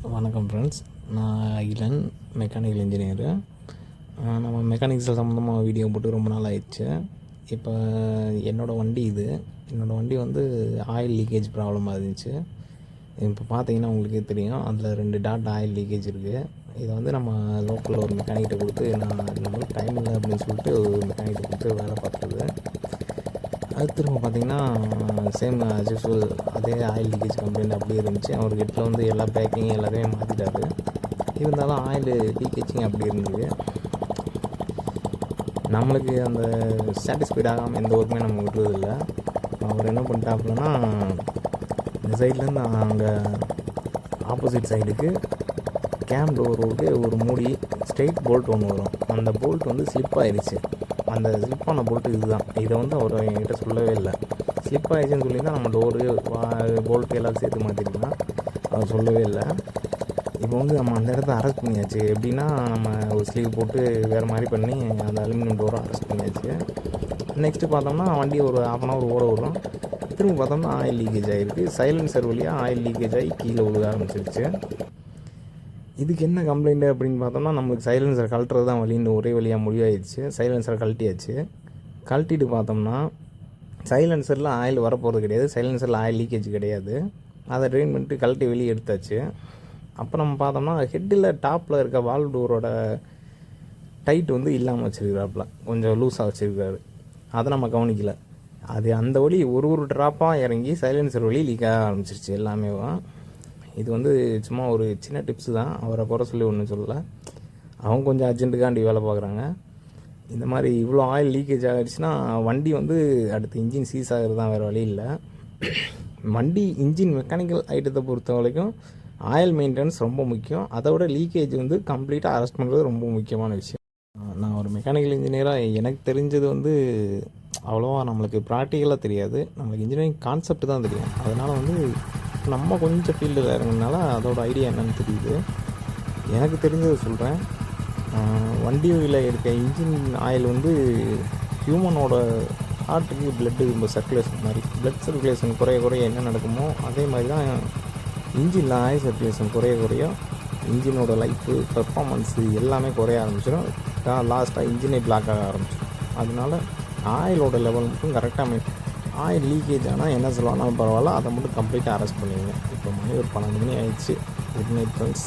வணக்கம் ஃப்ரெண்ட்ஸ். நான் Akilan, mechanical engineer. நம்ம மெக்கானிக்ஸில் சம்மந்தமாக வீடியோ போட்டு ரொம்ப நாள் ஆயிடுச்சு. இப்போ என்னோடய வண்டி என்னோடய வண்டி வந்து ஆயில் லீக்கேஜ் ப்ராப்ளமாக இருந்துச்சு. இப்போ பார்த்தீங்கன்னா உங்களுக்கே தெரியும், அதில் 2 டாட் ஆயில் லீக்கேஜ் இருக்குது. இதை வந்து நம்ம லோக்கலில் ஒரு மெக்கானிக்கிட்ட கொடுத்து, நான் இந்த மாதிரி டைம் இல்லை அப்படின்னு சொல்லிட்டு ஒரு மெக்கானிக்கிட்ட கொடுத்து வேலை பார்த்தது. அது திரும்ப பார்த்திங்கன்னா சேம் ஆஸ் யூஸ்வல் அதே ஆயில் லீக்கேஜ் கம்ப்ளைண்ட் அப்படியே இருந்துச்சு. அவர் கிட்ட வந்து எல்லா பேக்கிங் எல்லாத்தையுமே மாற்றிட்டாரு. இருந்தாலும் ஆயில் லீக்கேஜிங் அப்படி இருந்தது. நம்மளுக்கு அந்த சாட்டிஸ்ஃபைட் ஆகாமல் எந்த ஒர்க்குமே நம்ம விட்டுறதில்லை. அவர் என்ன பண்ணிட்டாப்புலன்னா, இந்த சைட்லேருந்து அங்கே ஆப்போசிட் சைடுக்கு கேம் டோருக்கு ஒரு மூடி ஸ்ட்ரெயிட் போல்ட் ஒன்று வரும். அந்த போல்ட் வந்து ஸ்லிப் ஆயிடுச்சு. அந்த ஸ்லிப்பான போல்ட்டு இதுதான். இதை வந்து அவர் என்கிட்ட சொல்லவே இல்லை. ஸ்லிப் ஆகிடுச்சின்னு சொல்லி தான் நம்ம டோரு போல்ட்டு எல்லாம் சேர்த்து மாற்றிருக்கலாம். அவர் சொல்லவே இல்லை. இப்போ வந்து நம்ம அந்த இடத்த அரெஸ்ட் பண்ணியாச்சு. எப்படின்னா, நம்ம ஒரு ஸ்லீவ் போட்டு வேறு மாதிரி பண்ணி அந்த அலுமினியம் டோரை அரெஸ்ட் பண்ணியாச்சு. நெக்ஸ்ட்டு பார்த்தோம்னா வண்டி ஒரு 1/2 hour ஓட விடுறோம். திரும்ப பார்த்தோம்னா ஆயில் லீக்கேஜ் ஆகிருக்கு. சைலன்சர் வழியாக ஆயில் லீக்கேஜ் ஆகி கீழே விழுக ஆரம்பிச்சிருச்சு. இதுக்கு என்ன கம்ப்ளைண்ட்டு அப்படின்னு பார்த்தோம்னா, நம்மளுக்கு சைலன்சர் கழட்டுறது தான் வழின்னு ஒரே வழியாக முடிவாயிடுச்சு. சைலன்சரை கழட்டியாச்சு. கழட்டிட்டு பார்த்தோம்னா சைலன்சரில் ஆயில் வரப்போகிறது கிடையாது. சைலன்சரில் ஆயில் லீக்கேஜ் கிடையாது. அதை ட்ரெயின் பண்ணிட்டு கழட்டி வெளியே எடுத்தாச்சு. அப்போ நம்ம பார்த்தோம்னா ஹெட்டில் டாப்பில் இருக்க வால்வ் டோரோட டைட் வந்து இல்லாமல் வச்சுருக்கிறாப்புல, கொஞ்சம் லூஸாக வச்சுருக்காரு. அதை நம்ம கவனிக்கலை. அது அந்த வழி ஒரு ட்ராப்பாக இறங்கி சைலன்சர் வழி லீக் ஆக ஆரம்பிச்சிருச்சு எல்லாமே. இது வந்து சும்மா ஒரு சின்ன டிப்ஸு தான். அவரை குறை சொல்லி ஒன்றும் சொல்லலை. அவங்க கொஞ்சம் அர்ஜென்ட்டுக்காண்டி வேலை பார்க்குறாங்க. இந்த மாதிரி இவ்வளோ ஆயில் லீக்கேஜ் ஆகிடுச்சுன்னா வண்டி வந்து அடுத்து இன்ஜின் சீஸ் ஆகிறது தான், வேறு வழி இல்லை. வண்டி இன்ஜின் மெக்கானிக்கல் ஐட்டத்தை பொறுத்த வரைக்கும் ஆயில் மெயின்டெனன்ஸ் ரொம்ப முக்கியம். அதை விட லீக்கேஜ் வந்து கம்ப்ளீட்டாக அரெஸ்ட் பண்ணுறது ரொம்ப முக்கியமான விஷயம். நான் ஒரு மெக்கானிக்கல் இன்ஜினியராக எனக்கு தெரிஞ்சது வந்து அவ்வளோவா நம்மளுக்கு ப்ராக்டிக்கலாக தெரியாது. நம்மளுக்கு இன்ஜினியரிங் கான்செப்ட் தான் தெரியும். அதனால் வந்து நம்ம கொஞ்சம் ஃபீல்டில் இறங்குனால அதோட ஐடியா என்னன்னு தெரியுது. எனக்கு தெரிஞ்சதை சொல்கிறேன். வண்டியில் இருக்க இன்ஜின் ஆயில் வந்து ஹியூமனோட ஹார்ட்டுக்கு பிளட்டு சர்க்குலேஷன் மாதிரி, பிளட் சர்க்குலேஷன் குறைய என்ன நடக்குமோ அதே மாதிரி தான் இன்ஜினில் ஆயில் சர்க்குலேஷன் குறைய இன்ஜினோட லைஃபு, பெர்ஃபார்மன்ஸு எல்லாமே குறைய ஆரம்பிச்சிடும். லாஸ்ட்டாக இன்ஜினே பிளாக் ஆக ஆரம்பிச்சிடும். அதனால ஆயிலோட லெவல் மட்டும் கரெக்டாக ஆயில் லீக்கேஜ் ஆனால் என்ன சொல்லுவாலும் பரவாயில்ல, அதை மட்டும் கம்ப்ளீட்டாக அரெஸ்ட் பண்ணிடுங்க. இப்போ மணி ஒரு 12 மணி ஆயிடுச்சு. Good night friends.